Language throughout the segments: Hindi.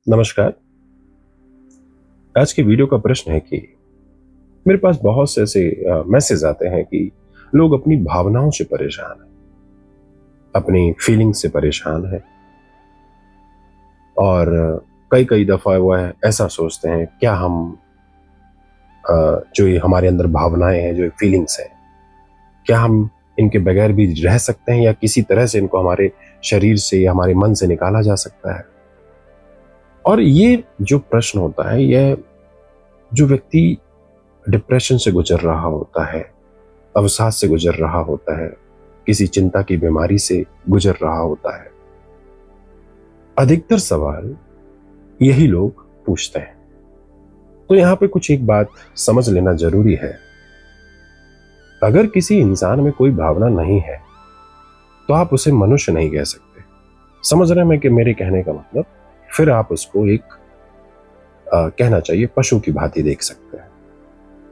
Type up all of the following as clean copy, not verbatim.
नमस्कार। आज के वीडियो का प्रश्न है कि मेरे पास बहुत से ऐसे मैसेज आते हैं कि लोग अपनी भावनाओं से परेशान हैं, अपनी फीलिंग से परेशान हैं और कई कई दफा वो है ऐसा सोचते हैं क्या हम जो ये हमारे अंदर भावनाएं हैं, जो फीलिंग्स हैं, क्या हम इनके बगैर भी रह सकते हैं या किसी तरह से इनको हमारे शरीर से या हमारे मन से निकाला जा सकता है। और ये जो प्रश्न होता है, यह जो व्यक्ति डिप्रेशन से गुजर रहा होता है, अवसाद से गुजर रहा होता है, किसी चिंता की बीमारी से गुजर रहा होता है, अधिकतर सवाल यही लोग पूछते हैं। तो यहां पे कुछ एक बात समझ लेना जरूरी है। अगर किसी इंसान में कोई भावना नहीं है तो आप उसे मनुष्य नहीं कह सकते। समझ रहे हैं कि मेरे कहने का मतलब? फिर आप उसको एक कहना चाहिए पशु की भांति देख सकते हैं।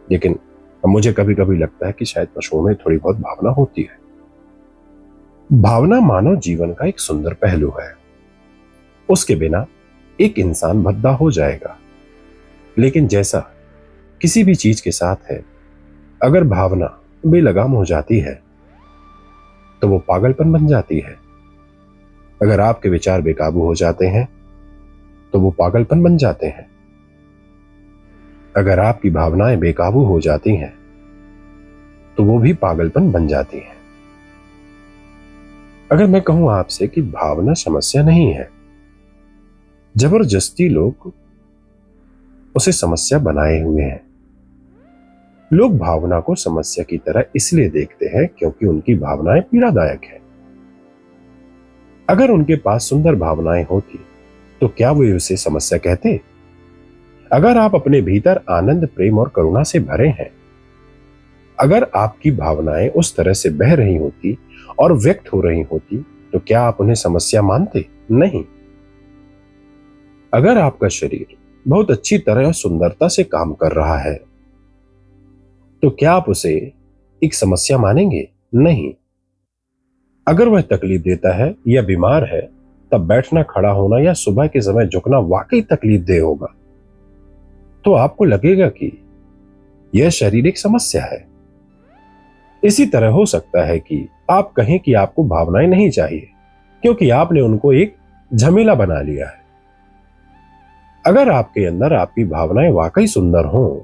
लेकिन मुझे कभी कभी लगता है कि शायद पशुओं में थोड़ी बहुत भावना होती है। भावना मानव जीवन का एक सुंदर पहलू है। उसके बिना एक इंसान भद्दा हो जाएगा। लेकिन जैसा किसी भी चीज के साथ है, अगर भावना बेलगाम हो जाती है तो वो पागलपन बन जाती है। अगर आपके विचार बेकाबू हो जाते हैं तो वो पागलपन बन जाते हैं। अगर आपकी भावनाएं बेकाबू हो जाती हैं तो वो भी पागलपन बन जाती हैं। अगर मैं कहूं आपसे कि भावना समस्या नहीं है, जबरदस्ती लोग उसे समस्या बनाए हुए हैं। लोग भावना को समस्या की तरह इसलिए देखते हैं क्योंकि उनकी भावनाएं पीड़ादायक है। अगर उनके पास सुंदर भावनाएं होती तो क्या वे उसे समस्या कहते? अगर आप अपने भीतर आनंद, प्रेम और करुणा से भरे हैं, अगर आपकी भावनाएं उस तरह से बह रही होती और व्यक्त हो रही होती तो क्या आप उन्हें समस्या मानते? नहीं। अगर आपका शरीर बहुत अच्छी तरह और सुंदरता से काम कर रहा है तो क्या आप उसे एक समस्या मानेंगे? नहीं। अगर वह तकलीफ देता है या बीमार है, तब बैठना, खड़ा होना या सुबह के समय झुकना वाकई तकलीफ दे होगा, तो आपको लगेगा कि यह शरीर एक समस्या है। इसी तरह हो सकता है कि आप कहें कि आपको भावनाएं नहीं चाहिए क्योंकि आपने उनको एक झमेला बना लिया है। अगर आपके अंदर आपकी भावनाएं वाकई सुंदर हों,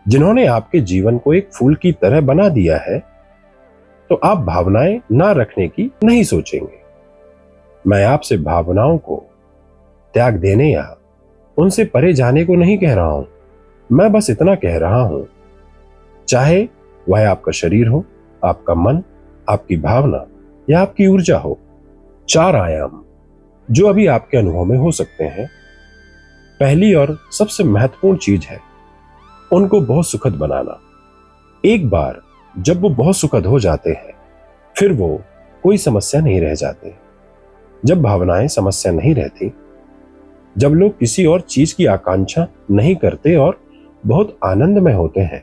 जिन्होंने आपके जीवन को एक फूल की तरह बना दिया है, तो आप भावनाएं ना रखने की नहीं सोचेंगे। मैं आपसे भावनाओं को त्याग देने या उनसे परे जाने को नहीं कह रहा हूं। मैं बस इतना कह रहा हूं, चाहे वह आपका शरीर हो, आपका मन, आपकी भावना या आपकी ऊर्जा हो, 4 आयाम जो अभी आपके अनुभव में हो सकते हैं, पहली और सबसे महत्वपूर्ण चीज है उनको बहुत सुखद बनाना। एक बार जब वो बहुत सुखद हो जाते हैं, फिर वो कोई समस्या नहीं रह जाते। जब भावनाएं समस्या नहीं रहती, जब लोग किसी और चीज की आकांक्षा नहीं करते और बहुत आनंद में होते हैं,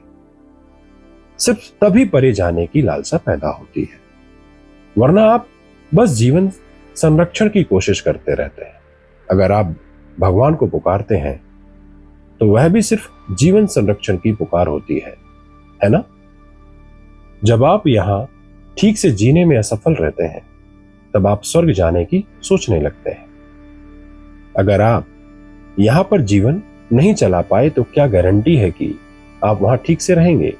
सिर्फ तभी परे जाने की लालसा पैदा होती है। वरना आप बस जीवन संरक्षण की कोशिश करते रहते हैं। अगर आप भगवान को पुकारते हैं तो वह भी सिर्फ जीवन संरक्षण की पुकार होती है ना? जब आप यहां ठीक से जीने में असफल रहते हैं, तब आप स्वर्ग जाने की सोचने लगते हैं। अगर आप यहां पर जीवन नहीं चला पाए तो क्या गारंटी है कि आप वहां ठीक से रहेंगे?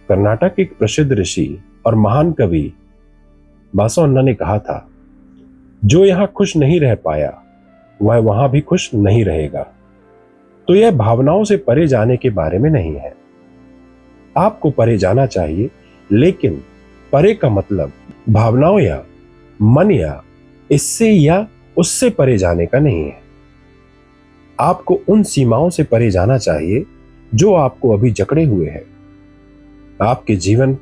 कर्नाटक के एक प्रसिद्ध ऋषि और महान कवि बासवण्णा ने कहा था, जो यहां खुश नहीं रह पाया वह वहां भी खुश नहीं रहेगा। तो यह भावनाओं से परे जाने के बारे में नहीं है। आपको परे जाना चाहिए, लेकिन परे का मतलब भावनाओं या मन या इससे या उससे परे जाने का नहीं है। आपको उन सीमाओं से परे जाना चाहिए जो आपको अभी जकड़े हुए हैं। आपके जीवन,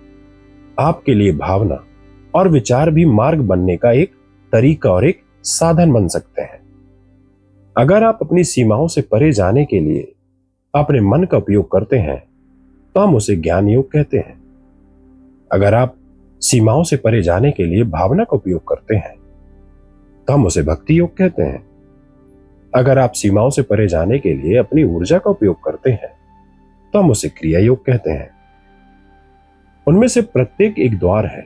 आपके लिए भावना और विचार भी मार्ग बनने का एक तरीका और एक साधन बन सकते हैं। अगर आप अपनी सीमाओं से परे जाने के लिए अपने मन का उपयोग करते हैं तो हम उसे ज्ञान योग कहते हैं। अगर आप सीमाओं से परे जाने के लिए भावना का उपयोग करते हैं तो हम उसे भक्ति योग कहते हैं। अगर आप सीमाओं से परे जाने के लिए अपनी ऊर्जा का उपयोग करते हैं तो हम उसे क्रिया योग कहते हैं। उनमें से प्रत्येक एक द्वार है।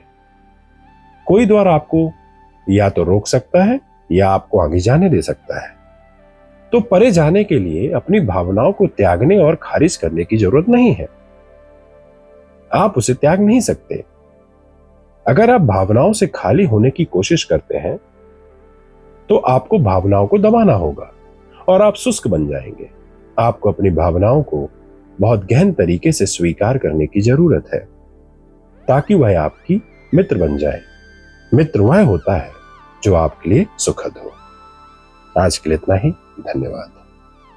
कोई द्वार आपको या तो रोक सकता है या आपको आगे जाने दे सकता है। तो परे जाने के लिए अपनी भावनाओं को त्यागने और खारिज करने की जरूरत नहीं है। आप उसे त्याग नहीं सकते। अगर आप भावनाओं से खाली होने की कोशिश करते हैं तो आपको भावनाओं को दबाना होगा और आप शुष्क बन जाएंगे। आपको अपनी भावनाओं को बहुत गहन तरीके से स्वीकार करने की जरूरत है ताकि वह आपकी मित्र बन जाए। मित्र वह होता है जो आपके लिए सुखद हो। आज के लिए इतना ही। धन्यवाद।